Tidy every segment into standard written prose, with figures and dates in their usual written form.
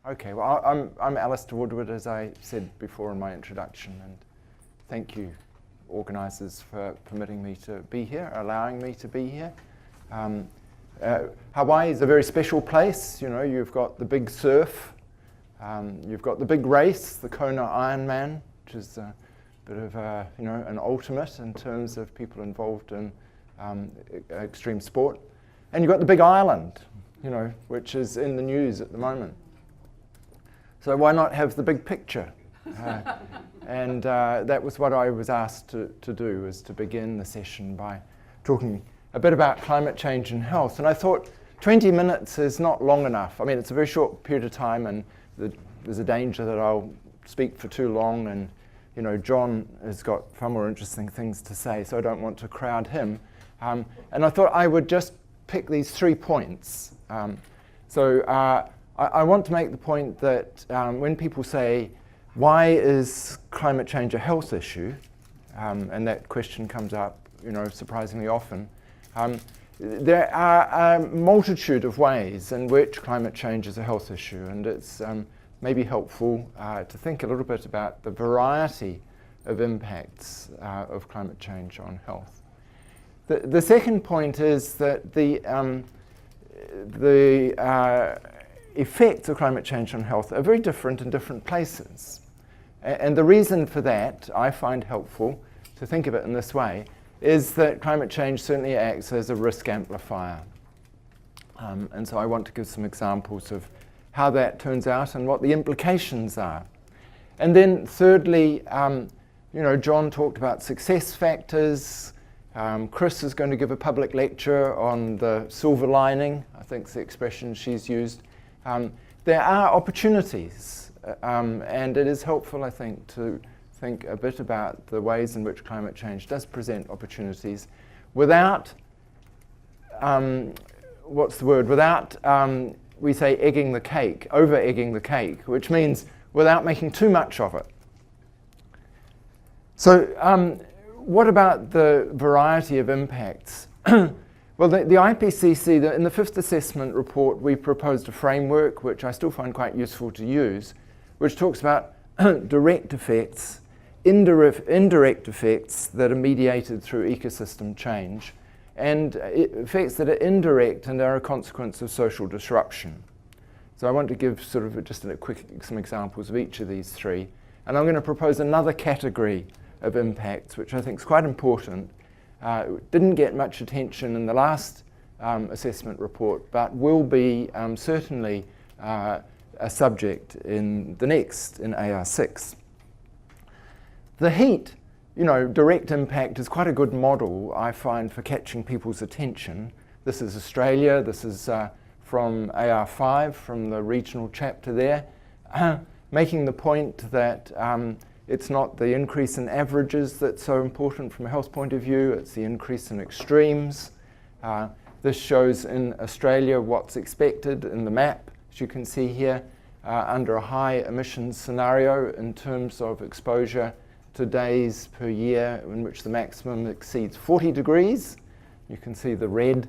Okay, well, I'm Alistair Woodward, as I said before in my introduction, and thank you, organisers, for permitting me to be here, allowing me to be here. Hawaii is a very special place. You know, you've got the big surf, you've got the big race, the Kona Ironman, which is a bit of an ultimate in terms of people involved in extreme sport, and you've got the big island, you know, which is in the news at the moment. So why not have the big picture? And that was what I was asked to do, was to begin the session by talking a bit about climate change and health. And I thought 20 minutes is not long enough. I mean, it's a very short period of time, and there's a danger that I'll speak for too long. And, you know, John has got far more interesting things to say, so I don't want to crowd him. And I thought I would just pick these 3 points. I want to make the point that when people say, why is climate change a health issue? And that question comes up, you know, surprisingly often. There are a multitude of ways in which climate change is a health issue, and it's maybe helpful to think a little bit about the variety of impacts of climate change on health. The second point is that the effects of climate change on health are very different in different places. And the reason for that, I find helpful to think of it in this way, is that climate change certainly acts as a risk amplifier. And so I want to give some examples of how that turns out and what the implications are. And then thirdly, you know, John talked about success factors. Chris is going to give a public lecture on the silver lining, I think is the expression she's used. There are opportunities, and it is helpful, I think, to think a bit about the ways in which climate change does present opportunities without, without, we say, egging the cake, over-egging the cake, which means without making too much of it. So what about the variety of impacts? Well, the IPCC, in the 5th assessment report, we proposed a framework, which I still find quite useful to use, which talks about direct effects, indirect effects that are mediated through ecosystem change, and effects that are indirect and are a consequence of social disruption. So I want to give sort of just some examples of each of these 3. And I'm going to propose another category of impacts, which I think is quite important. Didn't get much attention in the last assessment report, but will be certainly a subject in the next, in AR6. The heat, you know, direct impact is quite a good model, I find, for catching people's attention. This is Australia. This is from AR5, from the regional chapter there, making the point that it's not the increase in averages that's so important from a health point of view, it's the increase in extremes. This shows in Australia what's expected in the map, as you can see here, under a high emissions scenario in terms of exposure to days per year in which the maximum exceeds 40 degrees. You can see the red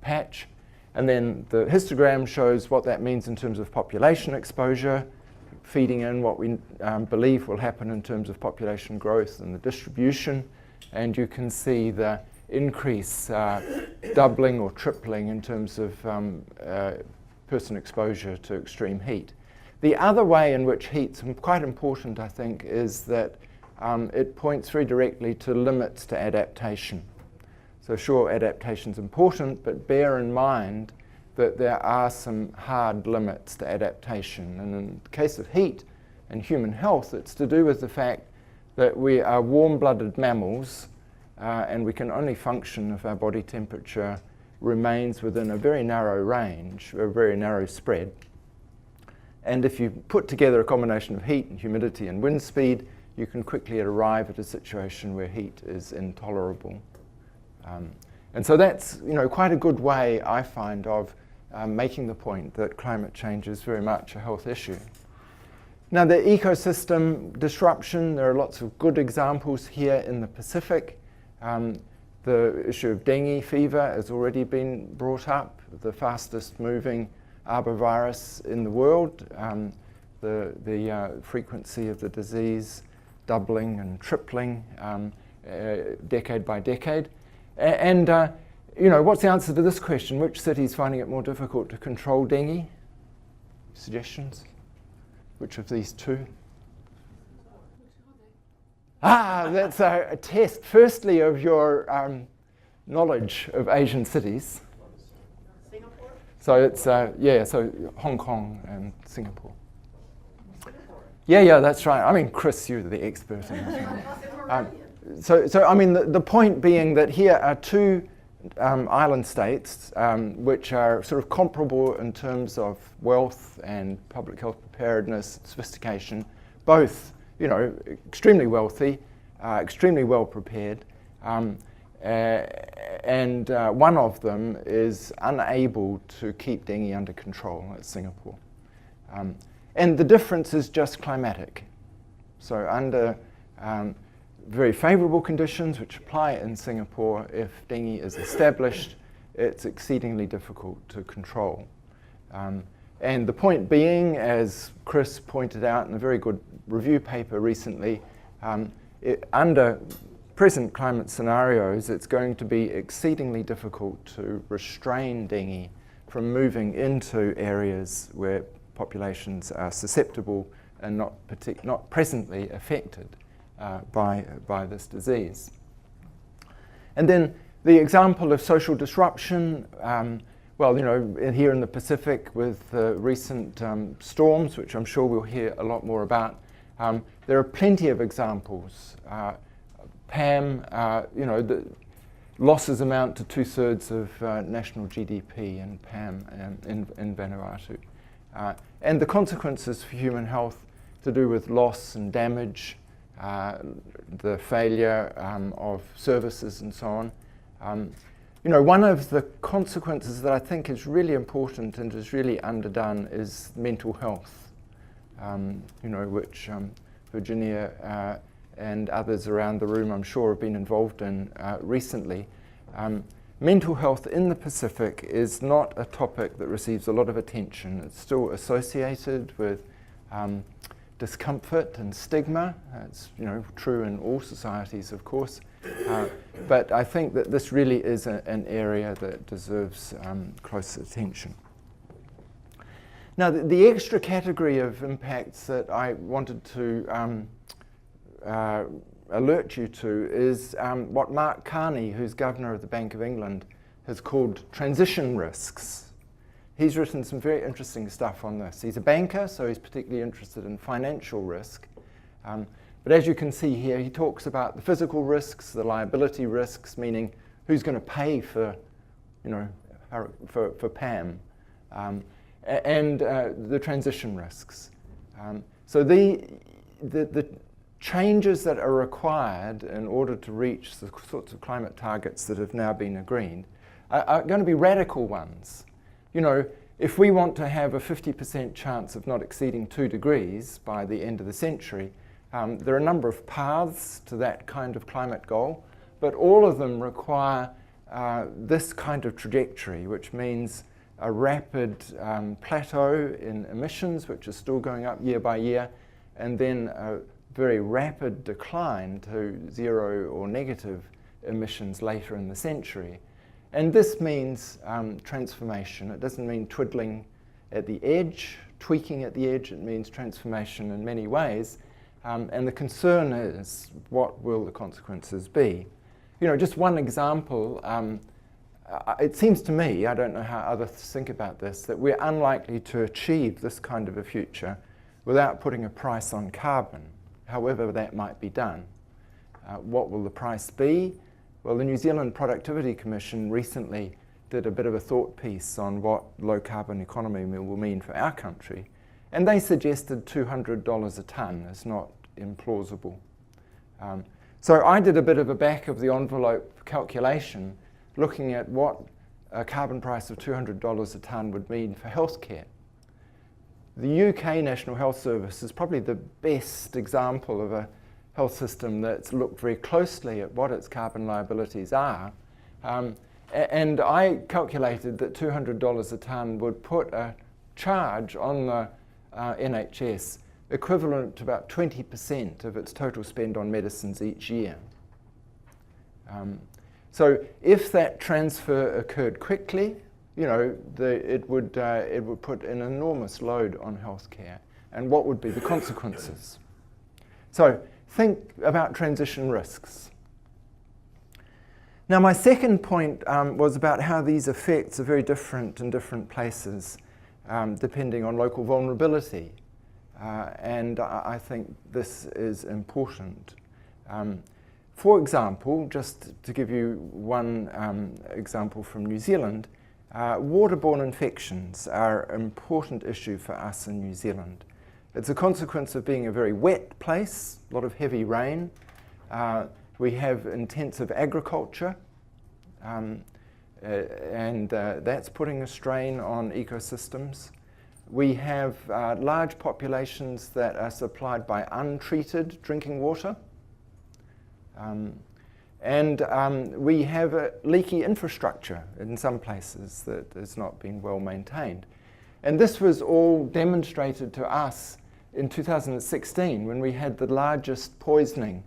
patch. And then the histogram shows what that means in terms of population exposure, feeding in what we believe will happen in terms of population growth and the distribution. And you can see the increase doubling or tripling in terms of person exposure to extreme heat. The other way in which heat's quite important, I think, is that it points very directly to limits to adaptation. So sure, adaptation's important, but bear in mind that there are some hard limits to adaptation. And in the case of heat and human health, it's to do with the fact that we are warm-blooded mammals, and we can only function if our body temperature remains within a very narrow range, a very narrow spread. And if you put together a combination of heat and humidity and wind speed, you can quickly arrive at a situation where heat is intolerable. And so that's, you know, quite a good way, I find, of making the point that climate change is very much a health issue. Now, the ecosystem disruption, there are lots of good examples here in the Pacific. The issue of dengue fever has already been brought up, the fastest moving arbovirus in the world. The frequency of the disease doubling and tripling decade by decade. And what's the answer to this question? Which city is finding it more difficult to control dengue? Suggestions? Which of these two? That's a test, firstly, of your knowledge of Asian cities. Singapore? So it's, so Hong Kong and Singapore. Yeah, that's right. I mean, Chris, you're the expert in this. So I mean, the point being that here are two island states which are sort of comparable in terms of wealth and public health preparedness, sophistication, both, extremely wealthy, extremely well prepared, and one of them is unable to keep dengue under control. That's Singapore. And the difference is just climatic. So under very favourable conditions which apply in Singapore, if dengue is established, it's exceedingly difficult to control. And the point being, as Chris pointed out in a very good review paper recently, under present climate scenarios, it's going to be exceedingly difficult to restrain dengue from moving into areas where populations are susceptible and not presently affected by this disease. And then the example of social disruption, here in the Pacific with recent storms, which I'm sure we'll hear a lot more about, there are plenty of examples. PAM, the losses amount to 2/3 of national GDP in PAM in Vanuatu. And the consequences for human health to do with loss and damage, the failure of services and so on. One of the consequences that I think is really important and is really underdone is mental health, which Virginia and others around the room, I'm sure, have been involved in recently. Mental health in the Pacific is not a topic that receives a lot of attention. It's still associated with discomfort and stigma. It's true in all societies, of course. But I think that this really is an area that deserves close attention. Now, the extra category of impacts that I wanted to alert you to is what Mark Carney, who's Governor of the Bank of England, has called transition risks. He's written some very interesting stuff on this. He's a banker, so he's particularly interested in financial risk. But as you can see here, he talks about the physical risks, the liability risks, meaning who's going to pay for PAM, and the transition risks. So the changes that are required in order to reach the sorts of climate targets that have now been agreed are going to be radical ones. If we want to have a 50% chance of not exceeding 2 degrees by the end of the century, there are a number of paths to that kind of climate goal, but all of them require this kind of trajectory, which means a rapid plateau in emissions, which is still going up year by year, and then a very rapid decline to zero or negative emissions later in the century. And this means transformation. It doesn't mean twiddling at the edge, tweaking at the edge. It means transformation in many ways. And the concern is, what will the consequences be? Just one example, it seems to me, I don't know how others think about this, that we're unlikely to achieve this kind of a future without putting a price on carbon, however that might be done. What will the price be? Well, the New Zealand Productivity Commission recently did a bit of a thought piece on what low carbon economy will mean for our country, and they suggested $200 a tonne is not implausible. So I did a bit of a back of the envelope calculation looking at what a carbon price of $200 a tonne would mean for healthcare. The UK National Health Service is probably the best example of a health system that's looked very closely at what its carbon liabilities are. And I calculated that $200 a tonne would put a charge on the NHS equivalent to about 20% of its total spend on medicines each year. So if that transfer occurred quickly, it would put an enormous load on healthcare. And what would be the consequences? So think about transition risks. Now, my second point was about how these effects are very different in different places, depending on local vulnerability. And I think this is important. For example, just to give you one example from New Zealand, water-borne infections are an important issue for us in New Zealand. It's a consequence of being a very wet place, a lot of heavy rain. We have intensive agriculture, and that's putting a strain on ecosystems. We have large populations that are supplied by untreated drinking water. We have a leaky infrastructure in some places that has not been well maintained. And this was all demonstrated to us in 2016 when we had the largest poisoning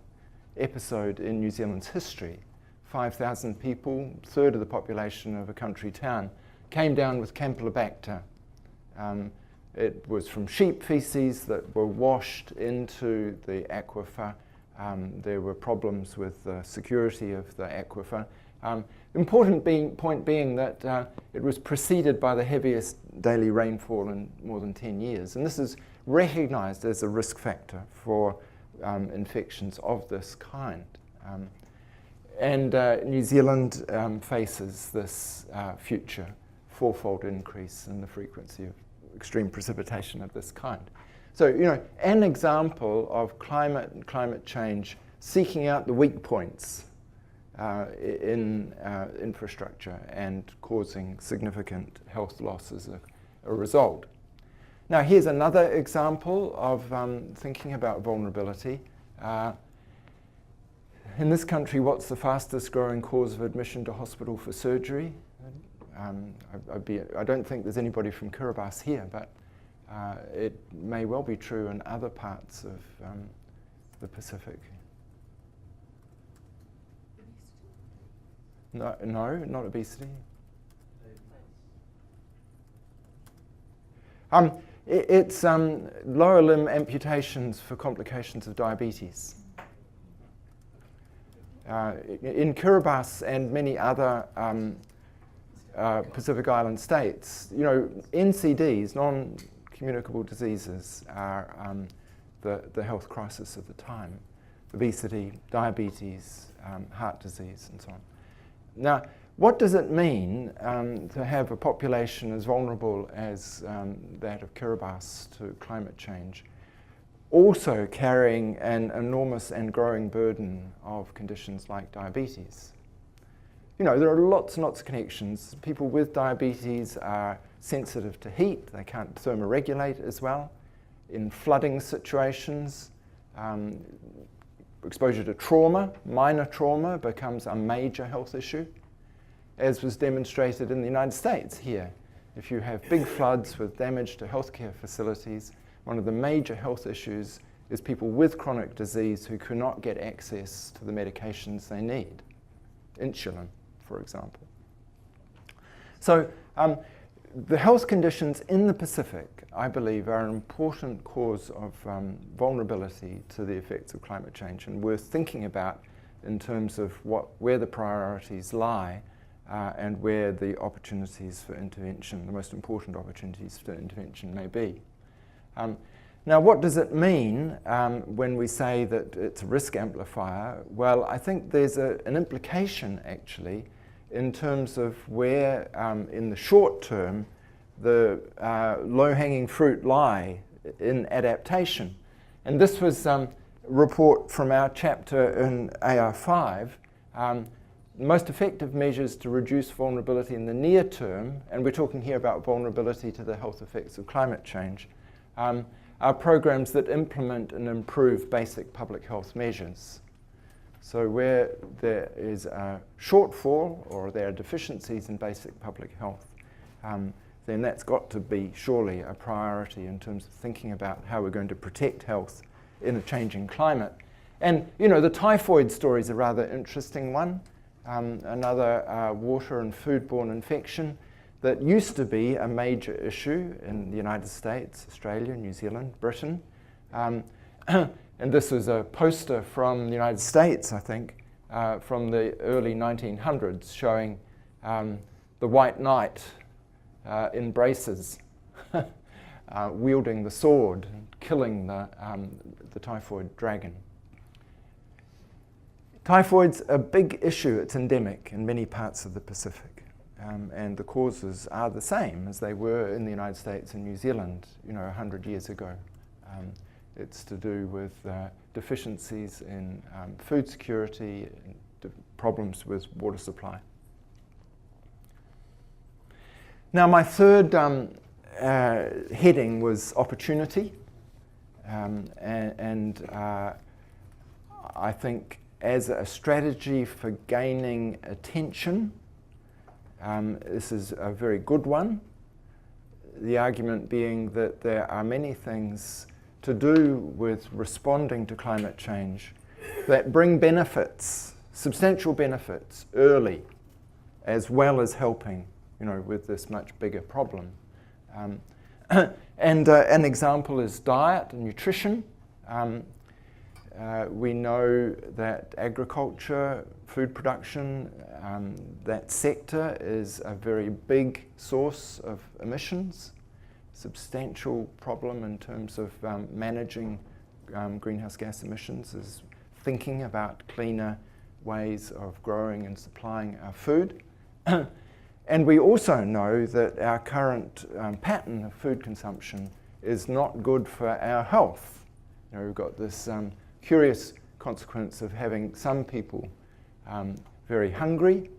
episode in New Zealand's history. 5,000 people, a third of the population of a country town, came down with Campylobacter. It was from sheep feces that were washed into the aquifer. There were problems with the security of the aquifer. Important point being that it was preceded by the heaviest daily rainfall in more than 10 years. And this is recognized as a risk factor for infections of this kind. New Zealand faces this future fourfold increase in the frequency of extreme precipitation of this kind. So, an example of climate and climate change seeking out the weak points in infrastructure and causing significant health loss as a result. Now, here's another example of thinking about vulnerability. In this country, what's the fastest growing cause of admission to hospital for surgery? I don't think there's anybody from Kiribati here, but it may well be true in other parts of the Pacific. No, not obesity. It's lower limb amputations for complications of diabetes. In Kiribati and many other Pacific Island states, NCDs, non-communicable diseases, are the health crisis of the time. Obesity, diabetes, heart disease, and so on. Now, what does it mean to have a population as vulnerable as that of Kiribati to climate change, also carrying an enormous and growing burden of conditions like diabetes? There are lots and lots of connections. People with diabetes are sensitive to heat. They can't thermoregulate as well. In flooding situations, exposure to trauma, minor trauma, becomes a major health issue, as was demonstrated in the United States here. If you have big floods with damage to healthcare facilities, one of the major health issues is people with chronic disease who cannot get access to the medications they need. Insulin, for example. So the health conditions in the Pacific, I believe, are an important cause of vulnerability to the effects of climate change and worth thinking about in terms of where the priorities lie and where the opportunities for intervention, the most important opportunities for intervention may be. Now, what does it mean when we say that it's a risk amplifier? Well, I think there's an implication, actually, in terms of where, in the short term, the low-hanging fruit lie in adaptation. And this was a report from our chapter in AR5. Most effective measures to reduce vulnerability in the near term, and we're talking here about vulnerability to the health effects of climate change, are programs that implement and improve basic public health measures. So where there is a shortfall or there are deficiencies in basic public health, then that's got to be surely a priority in terms of thinking about how we're going to protect health in a changing climate. And, you know, the typhoid story is a rather interesting one. Another water and foodborne infection that used to be a major issue in the United States, Australia, New Zealand, Britain. And this was a poster from the United States, I think, from the early 1900s, showing the White Knight in braces, wielding the sword and killing the typhoid dragon. Typhoid's a big issue. It's endemic in many parts of the Pacific, and the causes are the same as they were in the United States and New Zealand, you know, 100 years ago. It's to do with deficiencies in food security, and problems with water supply. Now, my third heading was opportunity, and I think as a strategy for gaining attention, this is a very good one. The argument being that there are many things to do with responding to climate change that bring benefits, substantial benefits, early, as well as helping, you know, with this much bigger problem. And an example is diet and nutrition. We know that agriculture, food production, that sector is a very big source of emissions, substantial problem in terms of managing greenhouse gas emissions, is thinking about cleaner ways of growing and supplying our food. And we also know that our current pattern of food consumption is not good for our health. You know, we've got this curious consequence of having some people very hungry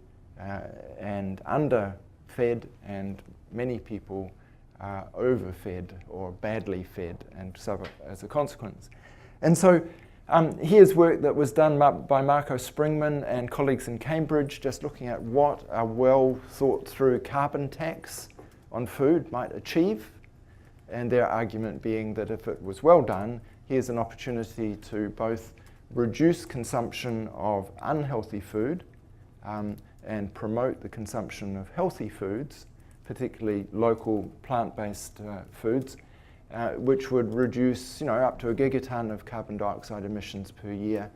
and underfed, and many people overfed or badly fed and suffer as a consequence. And so here's work that was done by Marco Springman and colleagues in Cambridge, just looking at what a well thought through carbon tax on food might achieve, and their argument being that if it was well done, here's an opportunity to both reduce consumption of unhealthy food and promote the consumption of healthy foods, particularly local plant-based foods, which would reduce, you know, up to a gigaton of carbon dioxide emissions per year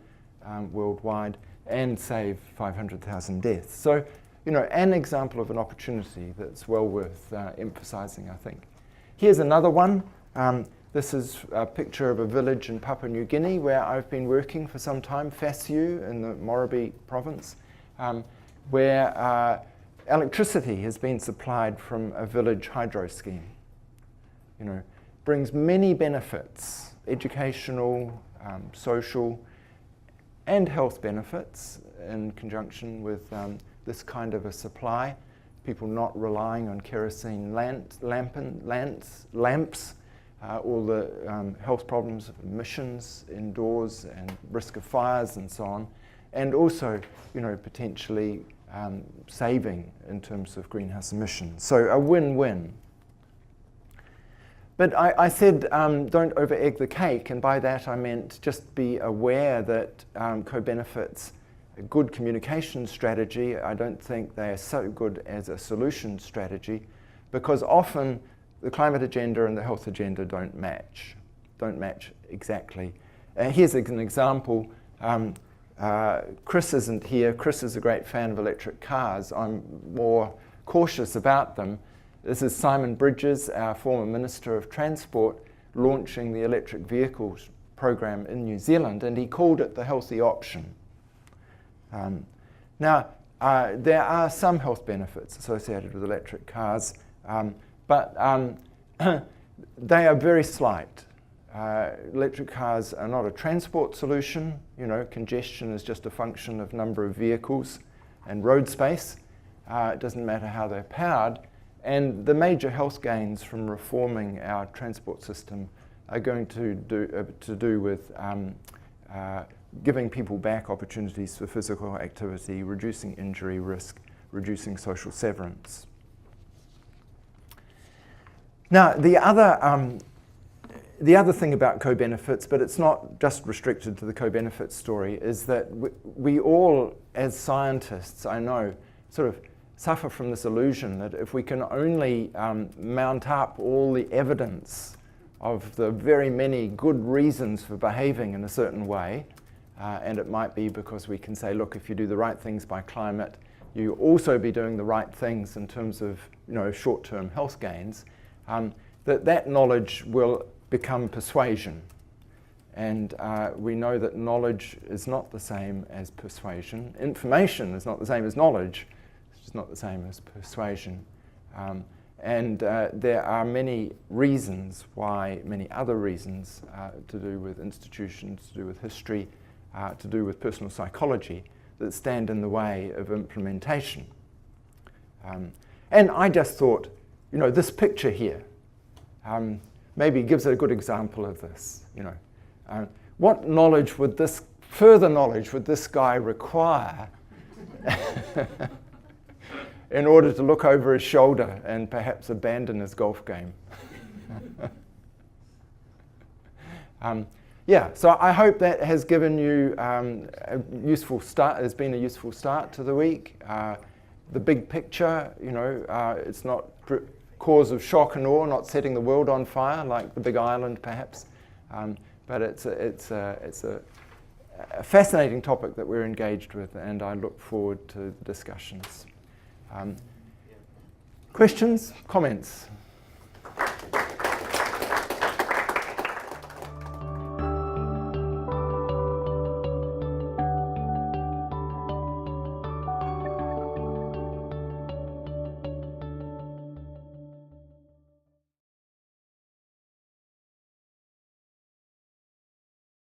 worldwide, and save 500,000 deaths. So, you know, an example of an opportunity that's well worth emphasizing, I think. Here's another one. This is a picture of a village in Papua New Guinea where I've been working for some time, Fasiu in the Morobe province, where electricity has been supplied from a village hydro scheme. You know, brings many benefits, educational, social, and health benefits in conjunction with this kind of a supply. People not relying on kerosene lamps, all the health problems of emissions indoors and risk of fires and so on, and also, you know, potentially saving in terms of greenhouse emissions. So a win-win. But I said don't over-egg the cake, and by that I meant just be aware that co-benefits a good communication strategy. I don't think they are so good as a solution strategy, because often the climate agenda and the health agenda don't match exactly. Here's an example. Chris isn't here. Chris is a great fan of electric cars. I'm more cautious about them. This is Simon Bridges, our former Minister of Transport, launching the electric vehicles program in New Zealand, and he called it the healthy option. Now, there are some health benefits associated with electric cars, but they are very slight. Electric cars are not a transport solution. You know, congestion is just a function of number of vehicles and road space. It doesn't matter how they're powered. And the major health gains from reforming our transport system are going to do with giving people back opportunities for physical activity, reducing injury risk, reducing social severance. Now, the other thing about co-benefits, but it's not just restricted to the co-benefits story, is that we all, as scientists, I know, sort of suffer from this illusion that if we can only mount up all the evidence of the very many good reasons for behaving in a certain way, and it might be because we can say, look, if you do the right things by climate, you also be doing the right things in terms of short-term health gains, that knowledge will become persuasion. And we know that knowledge is not the same as persuasion. Information is not the same as knowledge. It's not the same as persuasion. And there are many reasons why, many other reasons to do with institutions, to do with history, to do with personal psychology, that stand in the way of implementation. And I just thought, this picture here maybe gives a good example of this. What knowledge would further knowledge would this guy require in order to look over his shoulder and perhaps abandon his golf game? So I hope that has given you a useful start. Has been a useful start to the week. The big picture, it's not cause of shock and awe, not setting the world on fire like the Big Island, perhaps. But it's a fascinating topic that we're engaged with, and I look forward to the discussions. Questions, comments?